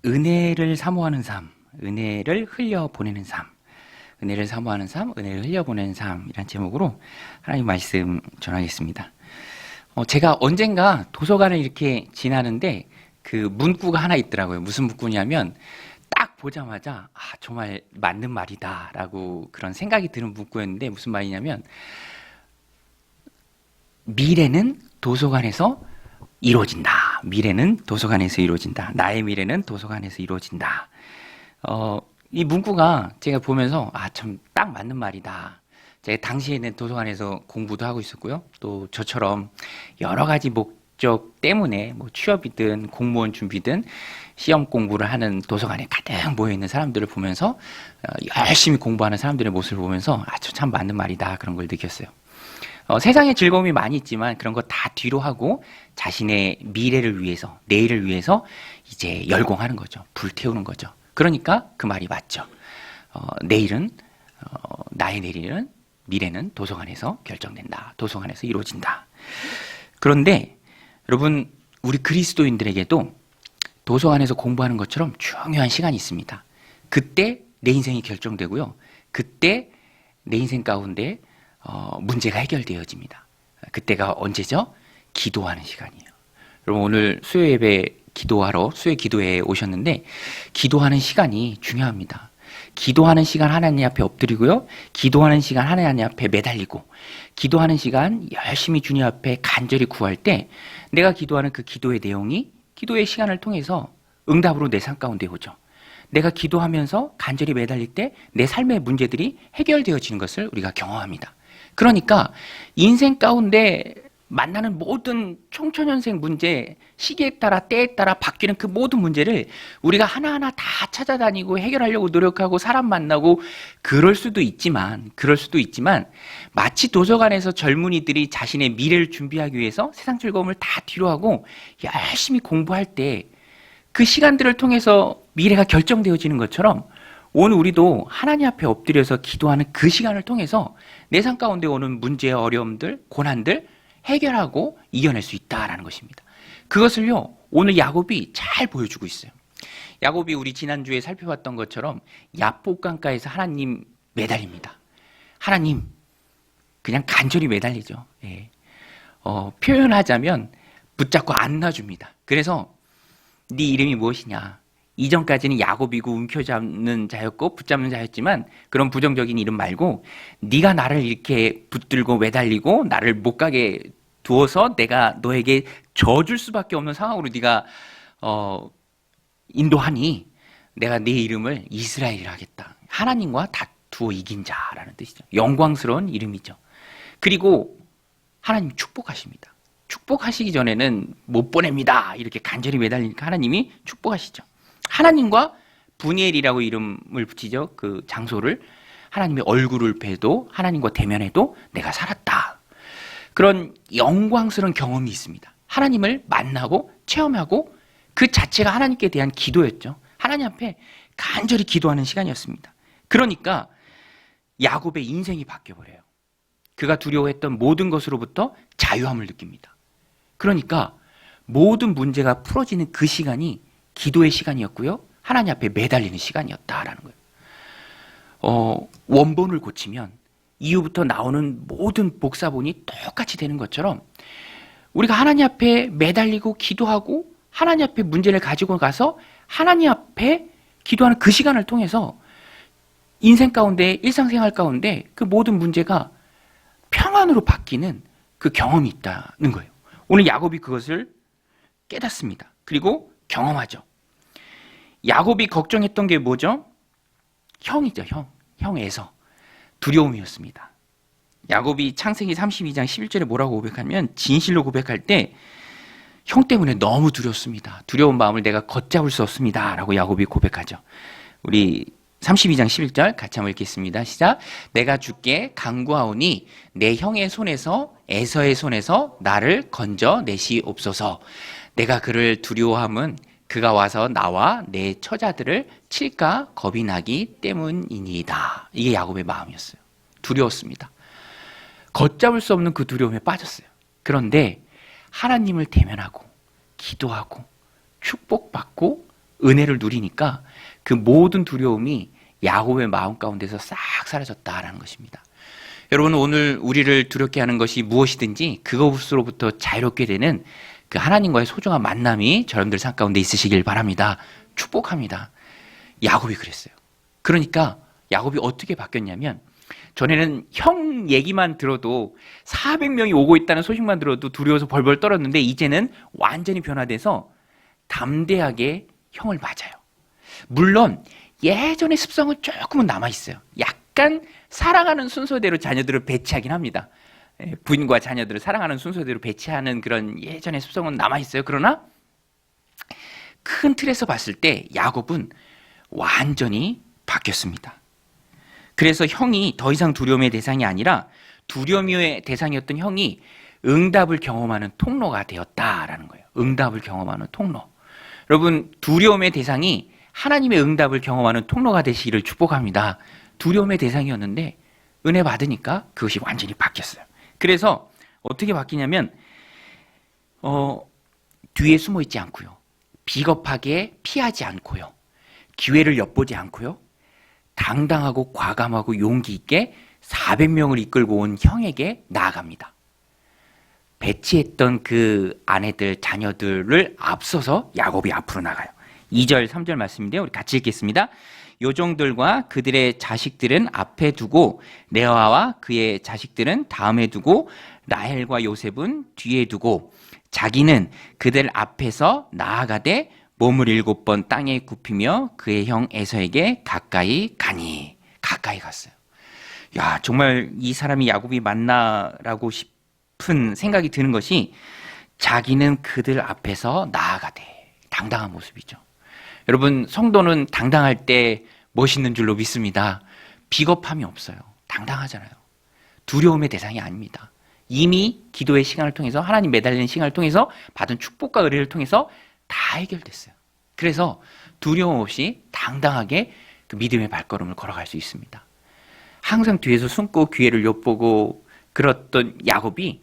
은혜를 사모하는 삶, 은혜를 흘려보내는 삶, 은혜를 사모하는 삶, 은혜를 흘려보내는 삶이란 제목으로 하나님 말씀 전하겠습니다. 제가 언젠가 도서관을 이렇게 지나는데 그 문구가 하나 있더라고요. 무슨 문구냐면 딱 보자마자 정말 맞는 말이다 라고 그런 생각이 드는 문구였는데, 무슨 말이냐면 미래는 도서관에서 이루어진다. 미래는 도서관에서 이루어진다. 나의 미래는 도서관에서 이루어진다. 이 문구가 제가 보면서 참 딱 맞는 말이다. 제가 당시에는 도서관에서 공부도 하고 있었고요. 또 저처럼 여러 가지 목적 때문에 뭐 취업이든 공무원 준비든 시험 공부를 하는 도서관에 가득 모여 있는 사람들을 보면서 열심히 공부하는 사람들의 모습을 보면서 참 맞는 말이다. 그런 걸 느꼈어요. 세상에 즐거움이 많이 있지만 그런 거 다 뒤로 하고 자신의 미래를 위해서, 내일을 위해서 이제 열공하는 거죠. 불태우는 거죠. 그러니까 그 말이 맞죠. 내일은, 나의 내일은, 미래는 도서관에서 결정된다. 도서관에서 이루어진다. 그런데 여러분, 우리 그리스도인들에게도 도서관에서 공부하는 것처럼 중요한 시간이 있습니다. 그때 내 인생이 결정되고요. 그때 내 인생 가운데 문제가 해결되어집니다. 그때가 언제죠? 기도하는 시간이에요. 여러분, 오늘 수요 예배 기도하러 수요 기도회에 오셨는데 기도하는 시간이 중요합니다. 기도하는 시간 하나님 앞에 엎드리고요. 기도하는 시간 하나님 앞에 매달리고, 기도하는 시간 열심히 주님 앞에 간절히 구할 때 내가 기도하는 그 기도의 내용이 기도의 시간을 통해서 응답으로 내 삶 가운데 오죠. 내가 기도하면서 간절히 매달릴 때 내 삶의 문제들이 해결되어지는 것을 우리가 경험합니다. 그러니까 인생 가운데 만나는 모든 청천연생 문제, 시기에 따라 때에 따라 바뀌는 그 모든 문제를 우리가 하나하나 다 찾아다니고 해결하려고 노력하고 사람 만나고 그럴 수도 있지만 마치 도서관에서 젊은이들이 자신의 미래를 준비하기 위해서 세상 즐거움을 다 뒤로 하고 열심히 공부할 때 그 시간들을 통해서 미래가 결정되어지는 것처럼 오늘 우리도 하나님 앞에 엎드려서 기도하는 그 시간을 통해서 내 삶 가운데 오는 문제, 어려움들, 고난들 해결하고 이겨낼 수 있다라는 것입니다. 그것을요, 오늘 야곱이 잘 보여주고 있어요. 야곱이 우리 지난주에 살펴봤던 것처럼 야복강가에서 하나님 매달립니다. 하나님, 그냥 간절히 매달리죠. 예. 표현하자면 붙잡고 안아줍니다. 그래서 네 이름이 무엇이냐? 이전까지는 야곱이고 움켜잡는 자였고 붙잡는 자였지만 그런 부정적인 이름 말고 네가 나를 이렇게 붙들고 매달리고 나를 못 가게 두어서 내가 너에게 져줄 수밖에 없는 상황으로 네가 인도하니 내가 네 이름을 이스라엘이라 하겠다. 하나님과 다투어 이긴 자라는 뜻이죠. 영광스러운 이름이죠. 그리고 하나님 축복하십니다. 축복하시기 전에는 못 보냅니다. 이렇게 간절히 매달리니까 하나님이 축복하시죠. 하나님과 분이엘이라고 이름을 붙이죠. 그 장소를. 하나님의 얼굴을 뵈도 하나님과 대면해도 내가 살았다. 그런 영광스러운 경험이 있습니다. 하나님을 만나고 체험하고 그 자체가 하나님께 대한 기도였죠. 하나님 앞에 간절히 기도하는 시간이었습니다. 그러니까 야곱의 인생이 바뀌어버려요. 그가 두려워했던 모든 것으로부터 자유함을 느낍니다. 그러니까 모든 문제가 풀어지는 그 시간이 기도의 시간이었고요. 하나님 앞에 매달리는 시간이었다라는 거예요. 원본을 고치면 이후부터 나오는 모든 복사본이 똑같이 되는 것처럼 우리가 하나님 앞에 매달리고 기도하고 하나님 앞에 문제를 가지고 가서 하나님 앞에 기도하는 그 시간을 통해서 인생 가운데, 일상생활 가운데 그 모든 문제가 평안으로 바뀌는 그 경험이 있다는 거예요. 오늘 야곱이 그것을 깨닫습니다. 그리고 경험하죠. 야곱이 걱정했던 게 뭐죠? 형이죠, 형 에서. 두려움이었습니다. 야곱이 창세기 32장 11절에 뭐라고 고백하면 진실로 고백할 때 형 때문에 너무 두렵습니다. 두려운 마음을 내가 걷잡을 수 없습니다. 라고 야곱이 고백하죠. 우리 32장 11절 같이 한번 읽겠습니다. 시작. 내가 주께 간구하오니 내 형의 손에서 에서의 손에서 나를 건져 내시옵소서. 내가 그를 두려워함은 그가 와서 나와 내 처자들을 칠까 겁이 나기 때문이니이다. 이게 야곱의 마음이었어요. 두려웠습니다. 걷잡을 수 없는 그 두려움에 빠졌어요. 그런데 하나님을 대면하고 기도하고 축복받고 은혜를 누리니까 그 모든 두려움이 야곱의 마음 가운데서 싹 사라졌다라는 것입니다. 여러분, 오늘 우리를 두렵게 하는 것이 무엇이든지 그것으로부터 자유롭게 되는 그 하나님과의 소중한 만남이 여러분들 삶 가운데 있으시길 바랍니다. 축복합니다. 야곱이 그랬어요. 그러니까 야곱이 어떻게 바뀌었냐면, 전에는 형 얘기만 들어도 400명이 오고 있다는 소식만 들어도 두려워서 벌벌 떨었는데, 이제는 완전히 변화돼서 담대하게 형을 맞아요. 물론 예전의 습성은 조금은 남아있어요. 약간 사랑하는 순서대로 자녀들을 배치하긴 합니다. 부인과 자녀들을 사랑하는 순서대로 배치하는 그런 예전의 습성은 남아있어요. 그러나 큰 틀에서 봤을 때 야곱은 완전히 바뀌었습니다. 그래서 형이 더 이상 두려움의 대상이 아니라 두려움의 대상이었던 형이 응답을 경험하는 통로가 되었다라는 거예요. 응답을 경험하는 통로. 여러분, 두려움의 대상이 하나님의 응답을 경험하는 통로가 되시기를 축복합니다. 두려움의 대상이었는데 은혜 받으니까 그것이 완전히 바뀌었어요. 그래서 어떻게 바뀌냐면 뒤에 숨어 있지 않고요. 비겁하게 피하지 않고요. 기회를 엿보지 않고요. 당당하고 과감하고 용기 있게 400명을 이끌고 온 형에게 나아갑니다. 배치했던 그 아내들, 자녀들을 앞서서 야곱이 앞으로 나가요. 2절, 3절 말씀인데요. 우리 같이 읽겠습니다. 요종들과 그들의 자식들은 앞에 두고 레아와 그의 자식들은 다음에 두고 라헬과 요셉은 뒤에 두고 자기는 그들 앞에서 나아가되 몸을 7번 땅에 굽히며 그의 형 에서에게 가까이 가니. 가까이 갔어요. 야, 정말 이 사람이 야곱이 맞나라고 싶은 생각이 드는 것이, 자기는 그들 앞에서 나아가되, 당당한 모습이죠. 여러분, 성도는 당당할 때 멋있는 줄로 믿습니다. 비겁함이 없어요. 당당하잖아요. 두려움의 대상이 아닙니다. 이미 기도의 시간을 통해서, 하나님 매달리는 시간을 통해서 받은 축복과 은혜를 통해서 다 해결됐어요. 그래서 두려움 없이 당당하게 그 믿음의 발걸음을 걸어갈 수 있습니다. 항상 뒤에서 숨고 기회를 엿보고 그랬던 야곱이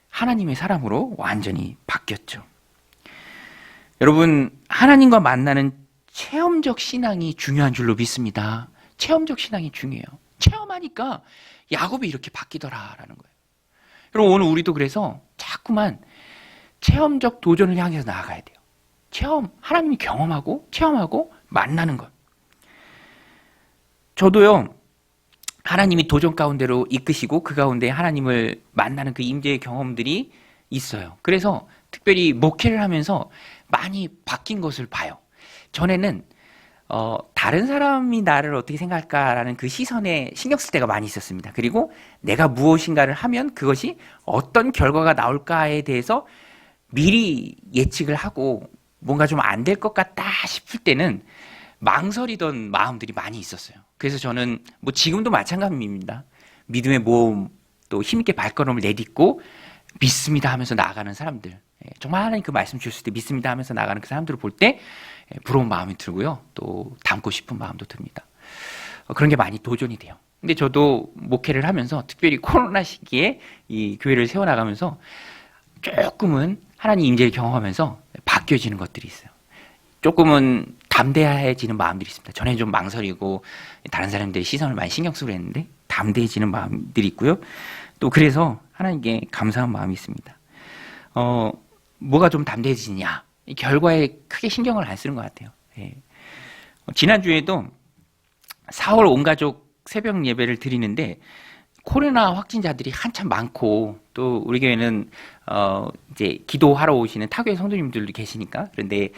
하나님의 사람으로 완전히 바뀌었죠. 여러분, 하나님과 만나는 체험적 신앙이 중요한 줄로 믿습니다. 체험적 신앙이 중요해요. 체험하니까 야곱이 이렇게 바뀌더라라는 거예요. 여러분, 오늘 우리도 그래서 자꾸만 체험적 도전을 향해서 나아가야 돼요. 체험, 하나님이 경험하고 체험하고 만나는 것. 저도요, 하나님이 도전 가운데로 이끄시고 그 가운데 하나님을 만나는 그 임재의 경험들이 있어요. 그래서 특별히 목회를 하면서 많이 바뀐 것을 봐요. 전에는 다른 사람이 나를 어떻게 생각할까라는 그 시선에 신경 쓸 때가 많이 있었습니다. 그리고 내가 무엇인가를 하면 그것이 어떤 결과가 나올까에 대해서 미리 예측을 하고 뭔가 좀 안 될 것 같다 싶을 때는 망설이던 마음들이 많이 있었어요. 그래서 저는 뭐 지금도 마찬가지입니다. 믿음의 모험, 또 힘있게 발걸음을 내딛고 믿습니다 하면서 나아가는 사람들, 정말 하나님 그 말씀 주셨을 때 믿습니다 하면서 나가는 그 사람들을 볼 때 부러운 마음이 들고요. 또 닮고 싶은 마음도 듭니다. 그런 게 많이 도전이 돼요. 근데 저도 목회를 하면서 특별히 코로나 시기에 이 교회를 세워나가면서 조금은 하나님 임재를 경험하면서 바뀌어지는 것들이 있어요. 조금은 담대해지는 마음들이 있습니다. 전에는 좀 망설이고 다른 사람들의 시선을 많이 신경 쓰고 그랬는데 담대해지는 마음들이 있고요. 또 그래서 하나님께 감사한 마음이 있습니다. 뭐가 좀 담대해지냐? 결과에 크게 신경을 안 쓰는 것 같아요. 예. 지난주에도 4월 온 가족 새벽 예배를 드리는데 코로나 확진자들이 한참 많고, 또 우리 교회는 이제 기도하러 오시는 타교회 성도님들도 계시니까, 그런데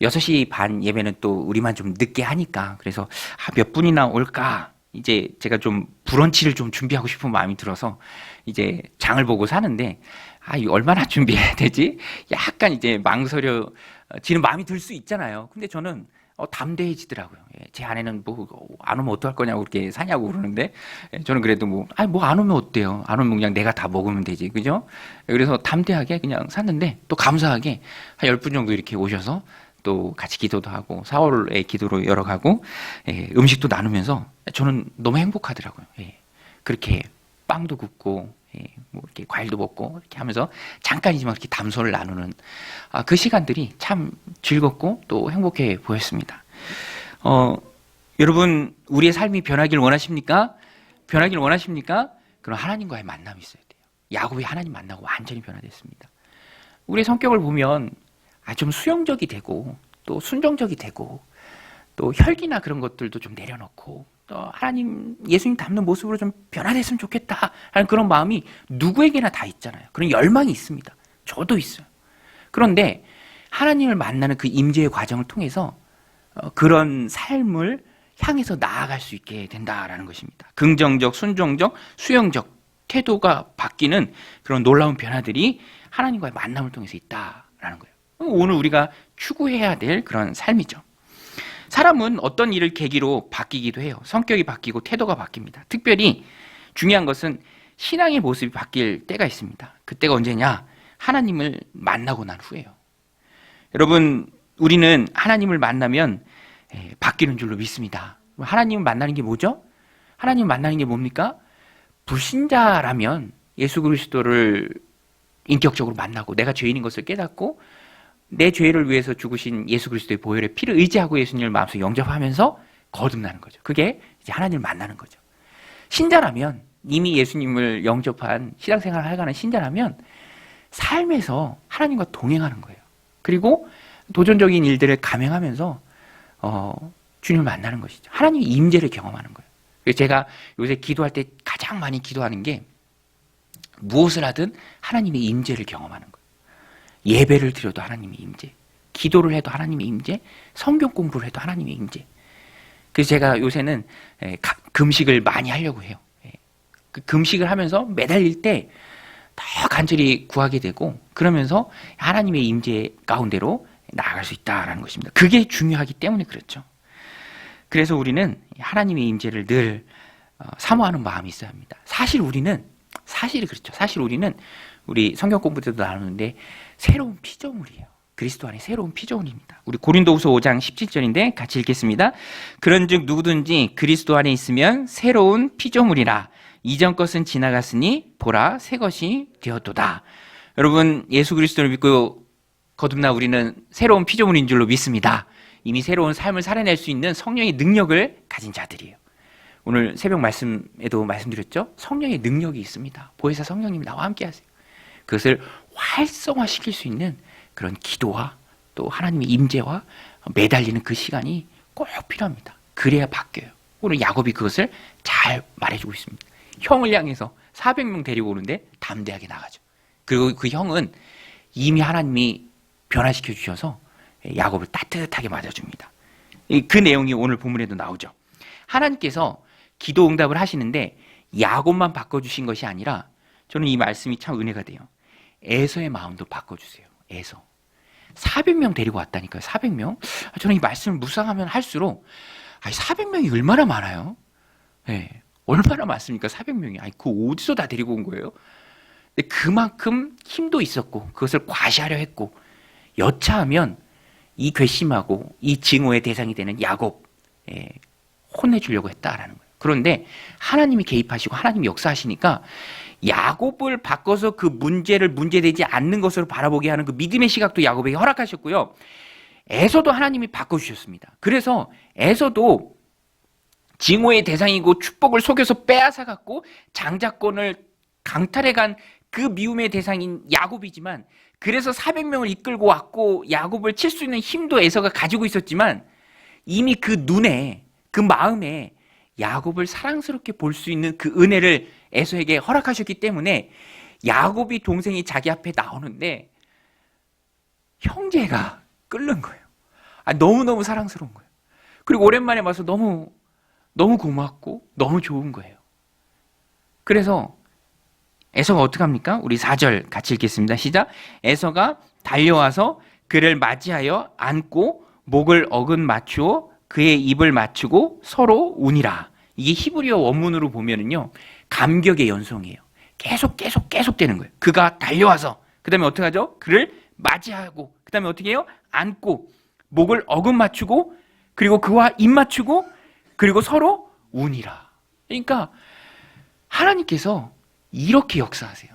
6시 반 예배는 또 우리만 좀 늦게 하니까, 그래서 몇 분이나 올까, 이제 제가 좀 브런치를 좀 준비하고 싶은 마음이 들어서 이제 장을 보고 사는데, 이거 얼마나 준비해야 되지? 약간 이제 망설여지는 마음이 들 수 있잖아요. 근데 저는 담대해지더라고요. 제 아내는 뭐 안 오면 어떡할 거냐고 그렇게 사냐고 그러는데, 저는 그래도 뭐 안 오면 어때요? 안 오면 그냥 내가 다 먹으면 되지, 그죠? 그래서 담대하게 그냥 샀는데, 또 감사하게 한 10분 정도 이렇게 오셔서 또 같이 기도도 하고 4월에 기도로 열어가고 음식도 나누면서 저는 너무 행복하더라고요. 그렇게 빵도 굽고 뭐 이렇게 과일도 먹고 이렇게 하면서 잠깐이지만 이렇게 담소를 나누는 그 시간들이 참 즐겁고 또 행복해 보였습니다. 여러분 우리의 삶이 변하길 원하십니까? 변하길 원하십니까? 그럼 하나님과의 만남이 있어야 돼요. 야곱이 하나님 만나고 완전히 변화됐습니다. 우리의 성격을 보면 좀 수용적이 되고 또 순종적이 되고 또 혈기나 그런 것들도 좀 내려놓고 또 하나님 예수님 닮는 모습으로 좀 변화됐으면 좋겠다 하는 그런 마음이 누구에게나 다 있잖아요. 그런 열망이 있습니다. 저도 있어요. 그런데 하나님을 만나는 그 임재의 과정을 통해서 그런 삶을 향해서 나아갈 수 있게 된다라는 것입니다. 긍정적, 순종적, 수용적 태도가 바뀌는 그런 놀라운 변화들이 하나님과의 만남을 통해서 있다라는 거예요. 오늘 우리가 추구해야 될 그런 삶이죠. 사람은 어떤 일을 계기로 바뀌기도 해요. 성격이 바뀌고 태도가 바뀝니다. 특별히 중요한 것은 신앙의 모습이 바뀔 때가 있습니다. 그때가 언제냐? 하나님을 만나고 난 후예요. 여러분, 우리는 하나님을 만나면 바뀌는 줄로 믿습니다. 하나님을 만나는 게 뭐죠? 하나님을 만나는 게 뭡니까? 불신자라면 예수 그리스도를 인격적으로 만나고 내가 죄인인 것을 깨닫고 내 죄를 위해서 죽으신 예수 그리스도의 보혈의 피를 의지하고 예수님을 마음속에 영접하면서 거듭나는 거죠. 그게 이제 하나님을 만나는 거죠. 신자라면 이미 예수님을 영접한 신앙생활을 하가는 신자라면 삶에서 하나님과 동행하는 거예요. 그리고 도전적인 일들을 감행하면서 주님을 만나는 것이죠. 하나님의 임재를 경험하는 거예요. 그래서 제가 요새 기도할 때 가장 많이 기도하는 게 무엇을 하든 하나님의 임재를 경험하는 거예요. 예배를 드려도 하나님의 임재, 기도를 해도 하나님의 임재, 성경 공부를 해도 하나님의 임재. 그래서 제가 요새는 금식을 많이 하려고 해요. 그 금식을 하면서 매달릴 때 더 간절히 구하게 되고 그러면서 하나님의 임재 가운데로 나아갈 수 있다는 것입니다. 그게 중요하기 때문에 그렇죠. 그래서 우리는 하나님의 임재를 늘 사모하는 마음이 있어야 합니다. 사실 우리는 우리 성경 공부 때도 나누는데 새로운 피조물이에요. 그리스도 안에 새로운 피조물입니다. 우리 고린도후서 5장 17절인데 같이 읽겠습니다. 그런즉 누구든지 그리스도 안에 있으면 새로운 피조물이라. 이전 것은 지나갔으니 보라 새 것이 되었도다. 여러분 예수 그리스도를 믿고 거듭나 우리는 새로운 피조물인 줄로 믿습니다. 이미 새로운 삶을 살아낼 수 있는 성령의 능력을 가진 자들이에요. 오늘 새벽 말씀에도 말씀드렸죠. 성령의 능력이 있습니다. 보혜사 성령님 나와 함께 하세요. 그것을 활성화시킬 수 있는 그런 기도와 또 하나님의 임재와 매달리는 그 시간이 꼭 필요합니다. 그래야 바뀌어요. 오늘 야곱이 그것을 잘 말해주고 있습니다. 형을 향해서 400명 데리고 오는데 담대하게 나가죠. 그리고 그 형은 이미 하나님이 변화시켜 주셔서 야곱을 따뜻하게 맞아줍니다. 그 내용이 오늘 본문에도 나오죠. 하나님께서 기도 응답을 하시는데 야곱만 바꿔주신 것이 아니라 저는 이 말씀이 참 은혜가 돼요. 에서의 마음도 바꿔주세요. 에서 400명 데리고 왔다니까요. 400명. 저는 이 말씀을 묵상하면 할수록 400명이 얼마나 많아요? 네. 얼마나 많습니까? 400명이. 그 어디서 다 데리고 온 거예요? 근데 그만큼 힘도 있었고 그것을 과시하려 했고 여차하면 이 괘씸하고 이 증오의 대상이 되는 야곱 혼내주려고 했다라는 거예요. 그런데 하나님이 개입하시고 하나님이 역사하시니까 야곱을 바꿔서 그 문제를 문제되지 않는 것으로 바라보게 하는 그 믿음의 시각도 야곱에게 허락하셨고요. 에서도 하나님이 바꿔주셨습니다. 그래서 에서도 증오의 대상이고 축복을 속여서 빼앗아갖고 장자권을 강탈해간 그 미움의 대상인 야곱이지만 그래서 400명을 이끌고 왔고 야곱을 칠 수 있는 힘도 에서가 가지고 있었지만 이미 그 눈에 그 마음에 야곱을 사랑스럽게 볼 수 있는 그 은혜를 에서에게 허락하셨기 때문에 야곱이 동생이 자기 앞에 나오는데 형제가 끓는 거예요. 너무너무 사랑스러운 거예요. 그리고 오랜만에 와서 너무 고맙고 너무 좋은 거예요. 그래서 에서가 어떻게 합니까? 우리 4절 같이 읽겠습니다. 시작. 에서가 달려와서 그를 맞이하여 안고 목을 어긋 맞추어 그의 입을 맞추고 서로 우니라. 이게 히브리어 원문으로 보면은요 감격의 연속이에요. 계속 되는 거예요. 그가 달려와서 그 다음에 어떻게 하죠? 그를 맞이하고 그 다음에 어떻게 해요? 안고 목을 어긋 맞추고 그리고 그와 입 맞추고 그리고 서로 우니라. 그러니까 하나님께서 이렇게 역사하세요.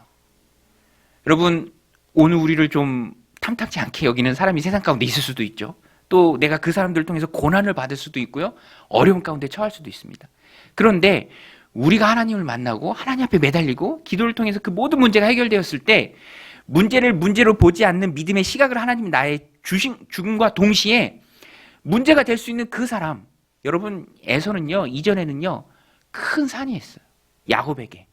여러분, 오늘 우리를 좀 탐탁지 않게 여기는 사람이 세상 가운데 있을 수도 있죠. 또 내가 그 사람들을 통해서 고난을 받을 수도 있고요. 어려움 가운데 처할 수도 있습니다. 그런데 우리가 하나님을 만나고 하나님 앞에 매달리고 기도를 통해서 그 모든 문제가 해결되었을 때 문제를 문제로 보지 않는 믿음의 시각을 하나님이 나의 죽음과 동시에 문제가 될 수 있는 그 사람, 여러분, 에서는요, 이전에는요, 큰 산이 있어요. 야곱에게.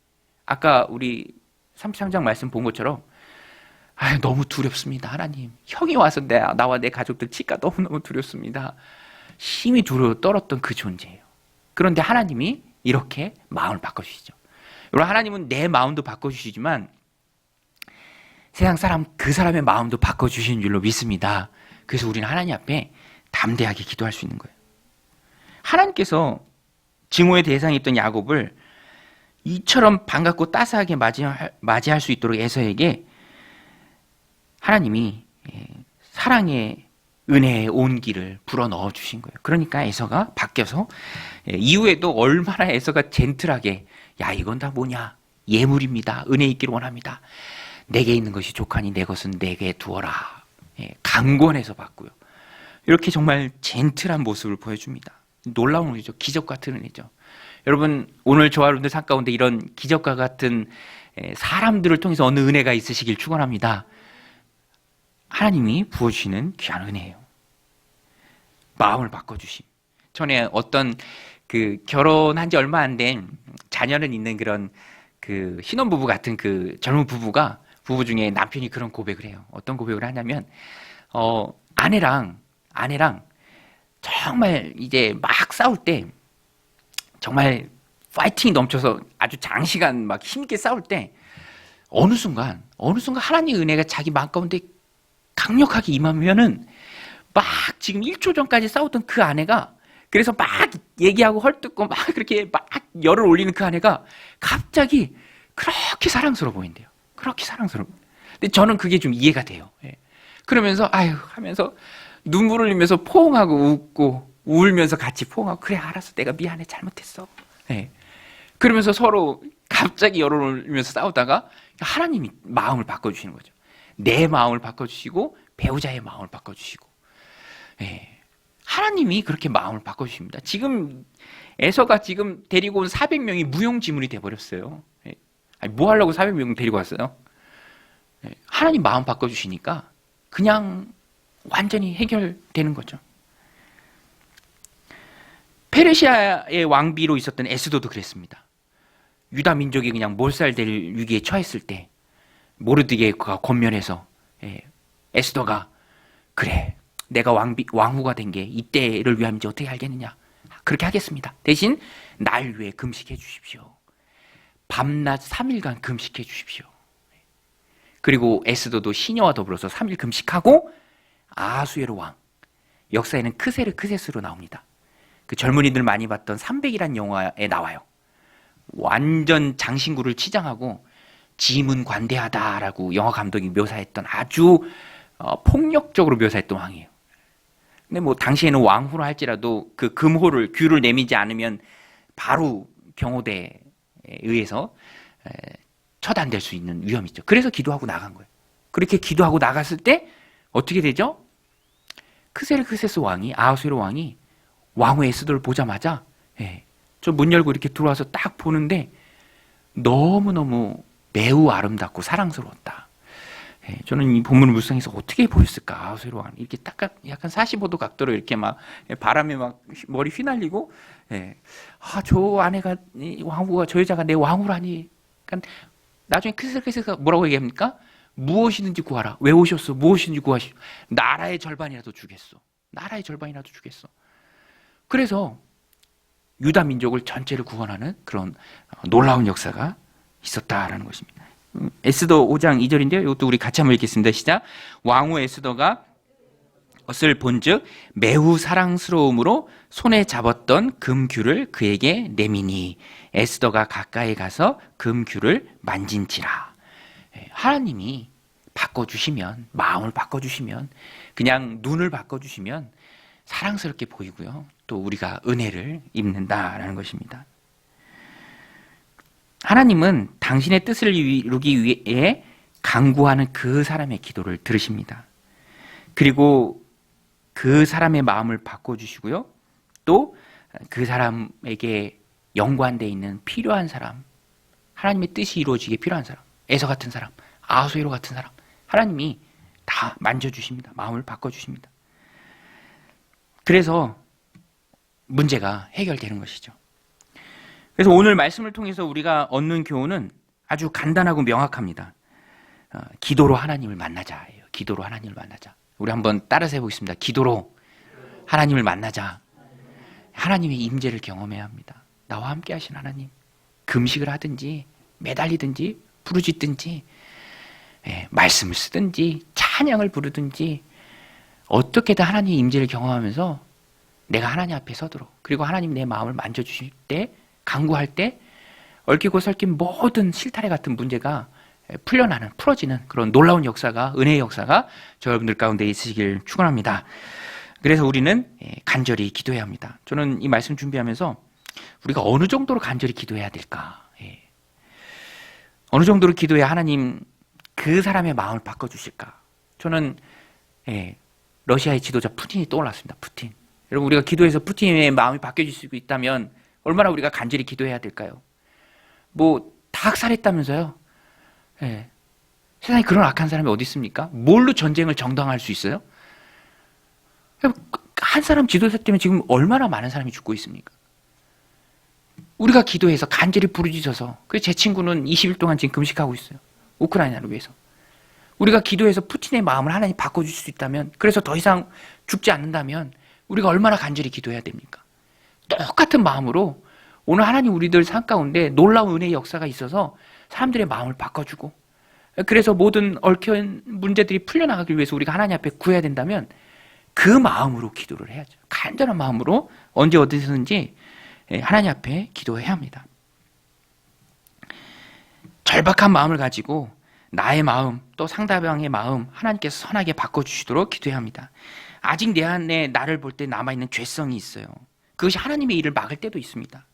아까 우리 33장 말씀 본 것처럼 너무 두렵습니다. 하나님, 형이 와서 나와 내 가족들 칠까 너무너무 두렵습니다. 심히 두려워 떨었던 그 존재예요. 그런데 하나님이 이렇게 마음을 바꿔주시죠. 여러분, 하나님은 내 마음도 바꿔주시지만 세상 사람 그 사람의 마음도 바꿔주시는 줄로 믿습니다. 그래서 우리는 하나님 앞에 담대하게 기도할 수 있는 거예요. 하나님께서 증오의 대상이었던 야곱을 이처럼 반갑고 따스하게 맞이할 수 있도록 에서에게 하나님이 사랑의 은혜의 온기를 불어넣어 주신 거예요. 그러니까 에서가 바뀌어서 이후에도 얼마나 에서가 젠틀하게, 야, 이건 다 뭐냐, 예물입니다, 은혜 있기를 원합니다, 내게 있는 것이 족하니 내 것은 내게 두어라, 강권해서 받고요. 이렇게 정말 젠틀한 모습을 보여줍니다. 놀라운 은혜죠. 기적 같은 은혜죠. 여러분, 오늘 저와 여러분들 삶 가운데 이런 기적과 같은 사람들을 통해서 어느 은혜가 있으시길 축원합니다. 하나님이 부어주시는 귀한 은혜예요. 마음을 바꿔주심. 전에 어떤 결혼한 지 얼마 안 된 자녀는 있는 그런 신혼부부 같은 젊은 부부 중에 남편이 그런 고백을 해요. 어떤 고백을 하냐면, 아내랑 정말 이제 막 싸울 때, 정말 파이팅이 넘쳐서 아주 장시간 막 힘있게 싸울 때, 어느 순간 하나님의 은혜가 자기 마음 가운데 강력하게 임하면은 막 지금 1초 전까지 싸웠던 그 아내가, 그래서 막 얘기하고 헐뜯고 막 그렇게 막 열을 올리는 그 아내가 갑자기 그렇게 사랑스러워 보인대요. 그렇게 사랑스러워. 근데 저는 그게 좀 이해가 돼요. 그러면서 아유 하면서 눈물 흘리면서 포옹하고 웃고 울면서 같이 포옹하고, 그래 알았어, 내가 미안해, 잘못했어. 그러면서 서로 갑자기 열을 올리면서 싸우다가 하나님이 마음을 바꿔주시는 거죠. 내 마음을 바꿔주시고 배우자의 마음을 바꿔주시고, 하나님이 그렇게 마음을 바꿔주십니다. 지금 에서가 지금 데리고 온 400명이 무용지물이 돼버렸어요. 뭐 하려고 400명 데리고 왔어요? 하나님 마음 바꿔주시니까 그냥 완전히 해결되는 거죠. 페르시아의 왕비로 있었던 에스더도 그랬습니다. 유다 민족이 그냥 몰살될 위기에 처했을 때 모르드게가 권면해서 에스더가, 그래, 내가 왕후가 된 게 이때를 위함인지 어떻게 알겠느냐, 그렇게 하겠습니다. 대신 날 위해 금식해 주십시오. 밤낮 3일간 금식해 주십시오. 그리고 에스더도 시녀와 더불어서 3일 금식하고 아하수에로 왕, 역사에는 크세스로 나옵니다. 그 젊은이들 많이 봤던 300이란 영화에 나와요. 완전 장신구를 치장하고 지문관대하다라고 영화 감독이 묘사했던, 아주 폭력적으로 묘사했던 왕이에요. 근데 뭐 당시에는 왕후로 할지라도 그 규를 내미지 않으면 바로 경호대에 의해서 처단될 수 있는 위험이 있죠. 그래서 기도하고 나간 거예요. 그렇게 기도하고 나갔을 때 어떻게 되죠? 크세스 왕이, 아하수에로 왕이 왕후 에스더를 보자마자 저 문 열고 이렇게 들어와서 딱 보는데 너무너무 매우 아름답고 사랑스러웠다. 저는 이 본문을 묵상해서 어떻게 보였을까? 아하수에로 왕 이렇게 딱 약간 45도 각도로 이렇게 막 바람에 막 머리 휘날리고, 저 아내가, 왕후가, 저 여자가 내 왕후라니. 그러니까 나중에 크세스가 뭐라고 얘기합니까? 무엇이든지 구하라. 왜 오셨어? 무엇이든지 구하시오. 나라의 절반이라도 주겠어. 나라의 절반이라도 주겠어. 그래서 유다 민족을 전체를 구원하는 그런 놀라운 역사가 있었다라는 것입니다. 에스더 5장 2절인데요. 이것도 우리 같이 한번 읽겠습니다. 시작. 왕후 에스더가 것을 본즉 매우 사랑스러움으로 손에 잡았던 금규를 그에게 내미니 에스더가 가까이 가서 금규를 만진지라. 하나님이 바꿔주시면, 마음을 바꿔주시면, 그냥 눈을 바꿔주시면 사랑스럽게 보이고요. 또 우리가 은혜를 입는다라는 것입니다. 하나님은 당신의 뜻을 이루기 위해 간구하는 그 사람의 기도를 들으십니다. 그리고 그 사람의 마음을 바꿔주시고요. 또 그 사람에게 연관되어 있는 필요한 사람, 하나님의 뜻이 이루어지게 필요한 사람, 에서 같은 사람, 아하수에로 같은 사람, 하나님이 다 만져주십니다. 마음을 바꿔주십니다. 그래서 문제가 해결되는 것이죠. 그래서 오늘 말씀을 통해서 우리가 얻는 교훈은 아주 간단하고 명확합니다. 기도로 하나님을 만나자예요. 기도로 하나님을 만나자. 우리 한번 따라서 해보겠습니다. 기도로 하나님을 만나자. 하나님의 임재를 경험해야 합니다. 나와 함께 하신 하나님. 금식을 하든지 매달리든지 부르짖든지 말씀을 쓰든지 찬양을 부르든지 어떻게든 하나님의 임재를 경험하면서 내가 하나님 앞에 서도록, 그리고 하나님 내 마음을 만져주실 때, 간구할 때 얽히고 설킨 모든 실타래 같은 문제가 풀어지는 그런 놀라운 역사가, 은혜의 역사가 저 여러분들 가운데 있으시길 축원합니다. 그래서 우리는 간절히 기도해야 합니다. 저는 이 말씀 준비하면서 우리가 어느 정도로 간절히 기도해야 될까? 어느 정도로 기도해야 하나님 그 사람의 마음을 바꿔주실까? 저는 러시아의 지도자 푸틴이 떠올랐습니다. 푸틴. 여러분, 우리가 기도해서 푸틴의 마음이 바뀌어질 수 있다면 얼마나 우리가 간절히 기도해야 될까요? 다 학살했다면서요? 세상에 그런 악한 사람이 어디 있습니까? 뭘로 전쟁을 정당화할 수 있어요? 한 사람 지도자 때문에 지금 얼마나 많은 사람이 죽고 있습니까? 우리가 기도해서 간절히 부르짖어서, 그래서 제 친구는 20일 동안 지금 금식하고 있어요. 우크라이나를 위해서. 우리가 기도해서 푸틴의 마음을 하나님 바꿔줄 수 있다면, 그래서 더 이상 죽지 않는다면 우리가 얼마나 간절히 기도해야 됩니까? 똑같은 마음으로 오늘 하나님 우리들 삶 가운데 놀라운 은혜의 역사가 있어서 사람들의 마음을 바꿔주고, 그래서 모든 얽혀있는 문제들이 풀려나가기 위해서 우리가 하나님 앞에 구해야 된다면 그 마음으로 기도를 해야죠. 간절한 마음으로 언제 어디서든지 하나님 앞에 기도해야 합니다. 절박한 마음을 가지고 나의 마음, 또 상대방의 마음 하나님께서 선하게 바꿔주시도록 기도해야 합니다. 아직 내 안에 나를 볼 때 남아있는 죄성이 있어요. 그것이 하나님의 일을 막을 때도 있습니다.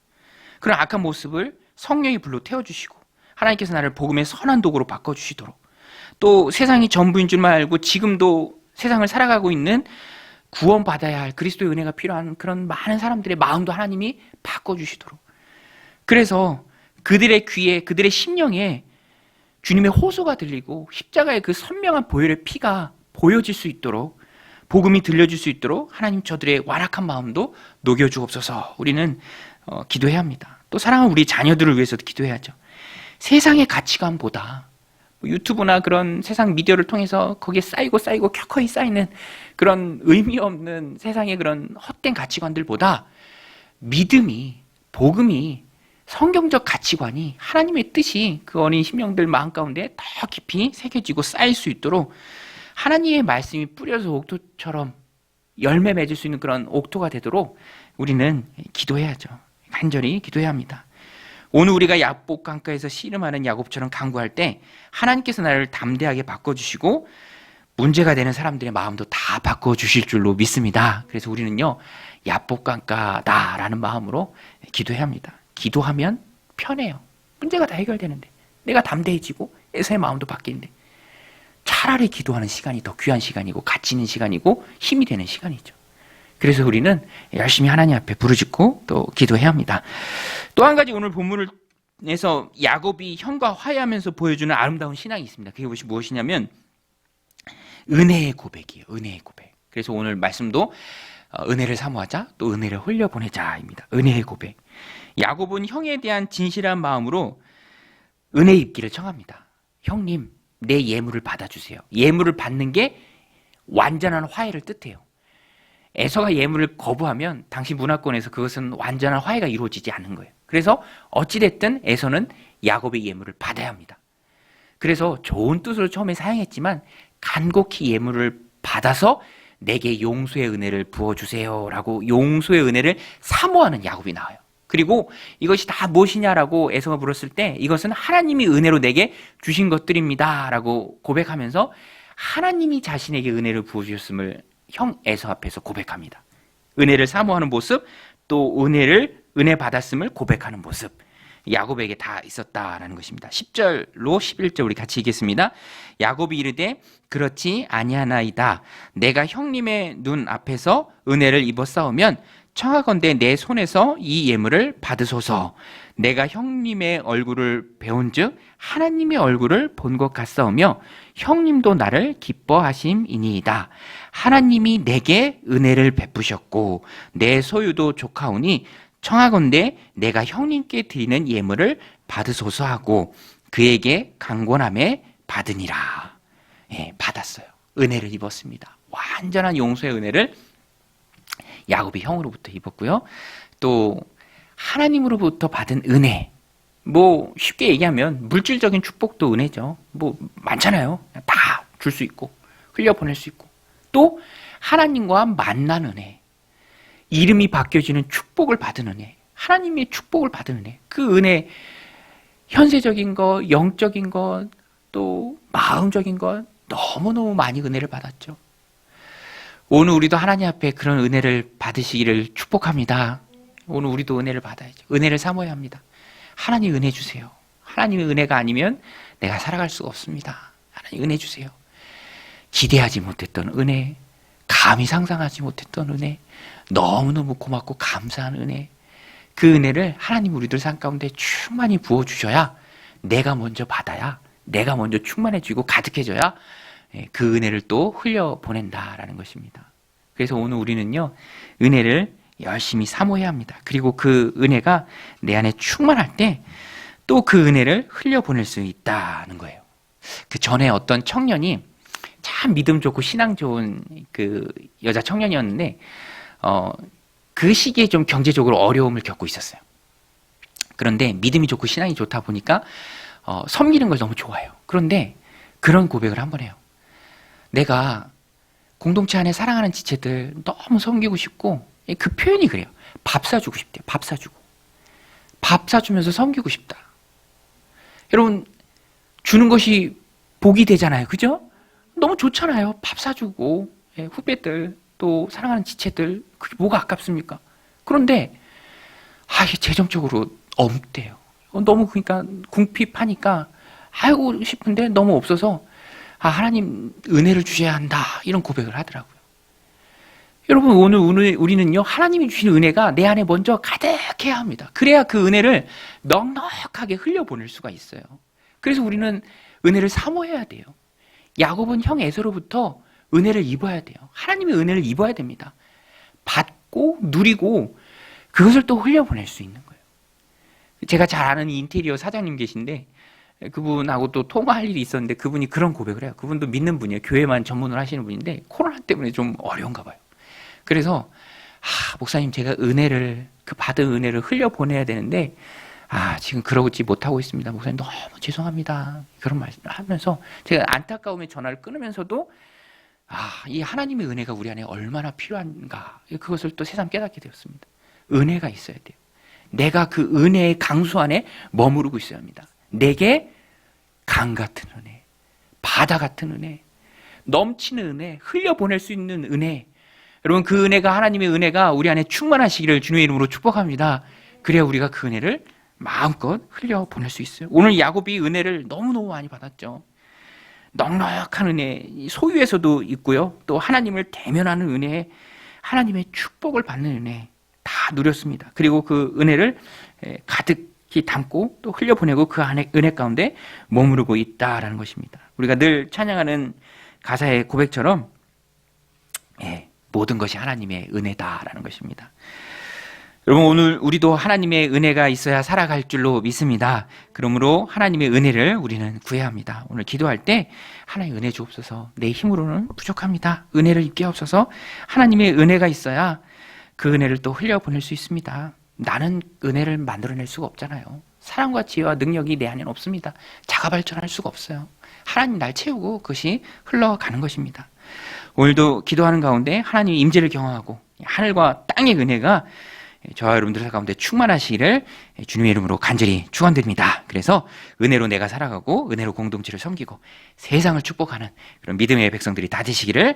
그런 악한 모습을 성령이 불로 태워주시고 하나님께서 나를 복음의 선한 도구로 바꿔주시도록, 또 세상이 전부인 줄만 알고 지금도 세상을 살아가고 있는 구원받아야 할 그리스도의 은혜가 필요한 그런 많은 사람들의 마음도 하나님이 바꿔주시도록, 그래서 그들의 귀에, 그들의 심령에 주님의 호소가 들리고 십자가의 그 선명한 보혈의 피가 보여질 수 있도록, 복음이 들려줄 수 있도록 하나님 저들의 완악한 마음도 녹여주옵소서. 우리는 기도해야 합니다. 또 사랑하는 우리 자녀들을 위해서도 기도해야죠. 세상의 가치관보다 유튜브나 그런 세상 미디어를 통해서 거기에 쌓이고 켜커이 쌓이는 그런 의미 없는 세상의 그런 헛된 가치관들보다 믿음이, 복음이, 성경적 가치관이, 하나님의 뜻이 그 어린 심령들 마음 가운데 더 깊이 새겨지고 쌓일 수 있도록 하나님의 말씀이 뿌려서 옥토처럼 열매 맺을 수 있는 그런 옥토가 되도록 우리는 기도해야죠. 간절히 기도해야 합니다. 오늘 우리가 야복 강가에서 씨름하는 야곱처럼 간구할 때 하나님께서 나를 담대하게 바꿔주시고 문제가 되는 사람들의 마음도 다 바꿔주실 줄로 믿습니다. 그래서 우리는요, 야복 강가다라는 마음으로 기도해야 합니다. 기도하면 편해요. 문제가 다 해결되는데, 내가 담대해지고 에서의 마음도 바뀌는데, 차라리 기도하는 시간이 더 귀한 시간이고 가치 있는 시간이고 힘이 되는 시간이죠. 그래서 우리는 열심히 하나님 앞에 부르짖고 또 기도해야 합니다. 또 한 가지 오늘 본문에서 야곱이 형과 화해하면서 보여주는 아름다운 신앙이 있습니다. 그게 무엇이냐면 은혜의 고백이에요. 은혜의 고백. 그래서 오늘 말씀도 은혜를 사모하자, 또 은혜를 흘려보내자입니다. 은혜의 고백. 야곱은 형에 대한 진실한 마음으로 은혜 입기를 청합니다. 형님, 내 예물을 받아주세요. 예물을 받는 게 완전한 화해를 뜻해요. 에서가 예물을 거부하면 당시 문화권에서 그것은 완전한 화해가 이루어지지 않는 거예요. 그래서 어찌됐든 에서는 야곱의 예물을 받아야 합니다. 그래서 좋은 뜻으로 처음에 사용했지만 간곡히 예물을 받아서 내게 용서의 은혜를 부어주세요 라고 용서의 은혜를 사모하는 야곱이 나와요. 그리고 이것이 다 무엇이냐라고 에서가 물었을 때 이것은 하나님이 은혜로 내게 주신 것들입니다 라고 고백하면서 하나님이 자신에게 은혜를 부어주셨음을 형 에서 앞에서 고백합니다. 은혜를 사모하는 모습, 또 은혜 받았음을 고백하는 모습. 야곱에게 다 있었다라는 것입니다. 10절로 11절 우리 같이 읽겠습니다. 야곱이 이르되 그렇지 아니하나이다. 내가 형님의 눈 앞에서 은혜를 입었사오면 청하건대 내 손에서 이 예물을 받으소서. 내가 형님의 얼굴을 배운즉 하나님의 얼굴을 본 것 같사오며 형님도 나를 기뻐하심이니이다. 하나님이 내게 은혜를 베푸셨고 내 소유도 족하오니 청하건대 내가 형님께 드리는 예물을 받으소서 하고 그에게 강권함에 받으니라. 예, 받았어요. 은혜를 입었습니다. 완전한 용서의 은혜를 야곱이 형으로부터 입었고요. 또 하나님으로부터 받은 은혜, 뭐 쉽게 얘기하면 물질적인 축복도 은혜죠. 뭐 많잖아요. 다 줄 수 있고 흘려보낼 수 있고, 또 하나님과 만난 은혜, 이름이 바뀌어지는 축복을 받은 은혜, 하나님의 축복을 받은 은혜, 그 은혜, 현세적인 것, 영적인 것, 또 마음적인 것, 너무너무 많이 은혜를 받았죠. 오늘 우리도 하나님 앞에 그런 은혜를 받으시기를 축복합니다. 오늘 우리도 은혜를 받아야죠. 은혜를 사모해야 합니다. 하나님 은혜 주세요. 하나님의 은혜가 아니면 내가 살아갈 수가 없습니다. 하나님 은혜 주세요. 기대하지 못했던 은혜, 감히 상상하지 못했던 은혜, 너무너무 고맙고 감사한 은혜, 그 은혜를 하나님 우리들 삶 가운데 충만히 부어주셔야, 내가 먼저 받아야, 내가 먼저 충만해지고 가득해져야 그 은혜를 또 흘려보낸다라는 것입니다. 그래서 오늘 우리는요, 은혜를 열심히 사모해야 합니다. 그리고 그 은혜가 내 안에 충만할 때 또 그 은혜를 흘려보낼 수 있다는 거예요. 그 전에 어떤 청년이 참 믿음 좋고 신앙 좋은 그 여자 청년이었는데, 그 시기에 좀 경제적으로 어려움을 겪고 있었어요. 그런데 믿음이 좋고 신앙이 좋다 보니까 섬기는 걸 너무 좋아해요. 그런데 그런 고백을 한번 해요. 내가 공동체 안에 사랑하는 지체들 너무 섬기고 싶고, 그 표현이 그래요. 밥 사주고 싶대요. 밥 사주고. 밥 사주면서 섬기고 싶다. 여러분, 주는 것이 복이 되잖아요. 그죠? 너무 좋잖아요. 밥 사주고, 후배들, 또 사랑하는 지체들, 그게 뭐가 아깝습니까? 그런데, 이게 재정적으로 없대요. 너무 그러니까 궁핍하니까, 하고 싶은데 너무 없어서, 하나님 은혜를 주셔야 한다. 이런 고백을 하더라고요. 여러분, 오늘 우리는요, 하나님이 주신 은혜가 내 안에 먼저 가득해야 합니다. 그래야 그 은혜를 넉넉하게 흘려보낼 수가 있어요. 그래서 우리는 은혜를 사모해야 돼요. 야곱은 형 에서로부터 은혜를 입어야 돼요. 하나님의 은혜를 입어야 됩니다. 받고 누리고 그것을 또 흘려보낼 수 있는 거예요. 제가 잘 아는 인테리어 사장님 계신데, 그분하고 또 통화할 일이 있었는데 그분이 그런 고백을 해요. 그분도 믿는 분이에요. 교회만 전문을 하시는 분인데 코로나 때문에 좀 어려운가 봐요. 그래서 목사님, 제가 은혜를, 그 받은 은혜를 흘려보내야 되는데 지금 그러지 못하고 있습니다. 목사님 너무 죄송합니다. 그런 말씀을 하면서 제가 안타까움에 전화를 끊으면서도 이 하나님의 은혜가 우리 안에 얼마나 필요한가, 그것을 또 새삼 깨닫게 되었습니다. 은혜가 있어야 돼요. 내가 그 은혜의 강수 안에 머무르고 있어야 합니다. 내게 강 같은 은혜, 바다 같은 은혜, 넘치는 은혜, 흘려보낼 수 있는 은혜, 여러분, 그 은혜가, 하나님의 은혜가 우리 안에 충만하시기를 주님의 이름으로 축복합니다. 그래야 우리가 그 은혜를 마음껏 흘려보낼 수 있어요. 오늘 야곱이 은혜를 너무너무 많이 받았죠. 넉넉한 은혜, 소유에서도 있고요, 또 하나님을 대면하는 은혜, 하나님의 축복을 받는 은혜 다 누렸습니다. 그리고 그 은혜를 가득히 담고 또 흘려보내고 그 안에 은혜 가운데 머무르고 있다라는 것입니다. 우리가 늘 찬양하는 가사의 고백처럼 모든 것이 하나님의 은혜다라는 것입니다. 여러분, 오늘 우리도 하나님의 은혜가 있어야 살아갈 줄로 믿습니다. 그러므로 하나님의 은혜를 우리는 구해야 합니다. 오늘 기도할 때 하나님의 은혜 주옵소서, 내 힘으로는 부족합니다. 은혜를 입게 하옵소서. 하나님의 은혜가 있어야 그 은혜를 또 흘려보낼 수 있습니다. 나는 은혜를 만들어낼 수가 없잖아요. 사랑과 지혜와 능력이 내 안에는 없습니다. 자가 발전할 수가 없어요. 하나님 날 채우고 그것이 흘러가는 것입니다. 오늘도 기도하는 가운데 하나님의 임재를 경험하고 하늘과 땅의 은혜가 저와 여러분들 가운데 충만하시기를 주님의 이름으로 간절히 축원드립니다. 그래서 은혜로 내가 살아가고 은혜로 공동체를 섬기고 세상을 축복하는 그런 믿음의 백성들이 다 되시기를